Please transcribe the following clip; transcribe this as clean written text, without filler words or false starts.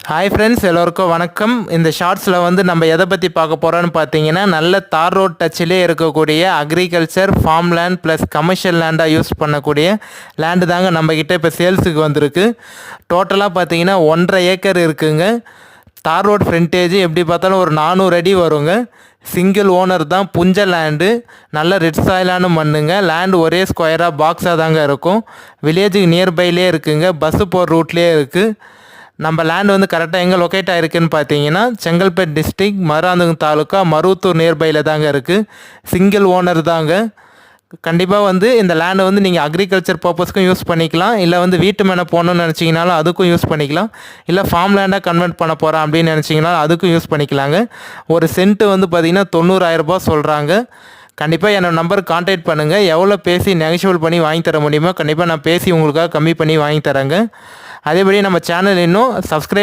Hi friends, எல்லோருக்கும் வணக்கம். இந்த ஷார்ட்ஸில் வந்து நம்ம எதை பற்றி பார்க்க போகிறோன்னு பார்த்தீங்கன்னா, நல்ல தார் ரோட் டச்சிலே இருக்கக்கூடிய agriculture farm land plus commercial லேண்டாக யூஸ் பண்ணக்கூடிய லேண்டு தாங்க நம்மக்கிட்ட இப்போ சேல்ஸுக்கு வந்திருக்கு. டோட்டலாக பார்த்தீங்கன்னா 1.5 ஏக்கர் இருக்குங்க. தார் ரோட் ஃப்ரண்டேஜ் எப்படி பார்த்தாலும் ஒரு 400 அடி வருங்க. சிங்கிள் ஓனர் தான், புஞ்ச லேண்டு, நல்ல ரெட் சாயிலான மண்ணுங்க. லேண்டு ஒரே ஸ்கொயராக பாக்ஸாக தாங்க இருக்கும். வில்லேஜுக்கு நியர்பைலே இருக்குங்க, பஸ்ஸு போகிற ரூட்லேயே இருக்குது. நம்ம லேண்ட் வந்து கரெக்டாக எங்கே லொக்கேட் ஆகிருக்குன்னு பார்த்தீங்கன்னா, செங்கல்பேட் டிஸ்ட்ரிக், மதுராந்தகம் தாலுக்கா, மருவத்தூர் நியர்பையில் தாங்க இருக்குது. சிங்கிள் ஓனர் தாங்க. கண்டிப்பாக வந்து இந்த லேண்டை வந்து நீங்கள் அக்ரிகல்ச்சர் பர்பஸ்க்கும் யூஸ் பண்ணிக்கலாம், இல்லை வந்து வீட்டு மேலே போகணுன்னு நினச்சிங்கனாலும் அதுக்கும் யூஸ் பண்ணிக்கலாம், இல்லை ஃபார்ம் லேண்டாக கன்வெர்ட் பண்ண போகிறேன் அப்படின்னு நினச்சிங்கனாலும் அதுக்கும் யூஸ் பண்ணிக்கலாங்க. ஒரு சென்ட்டு வந்து பார்த்திங்கன்னா 90,000 சொல்கிறாங்க. கண்டிப்பாக என்னோடய நம்பருக்கு கான்டாக்ட் பண்ணுங்கள். எவ்வளோ பேசி நெகோஷியபிள் பண்ணி வாங்கி தர முடியுமோ கண்டிப்பாக நான் பேசி உங்களுக்காக கம்மி பண்ணி வாங்கி தரேங்க. அதேபடி நம்ம சேனல் இன்னும் சப்ஸ்கிரைப்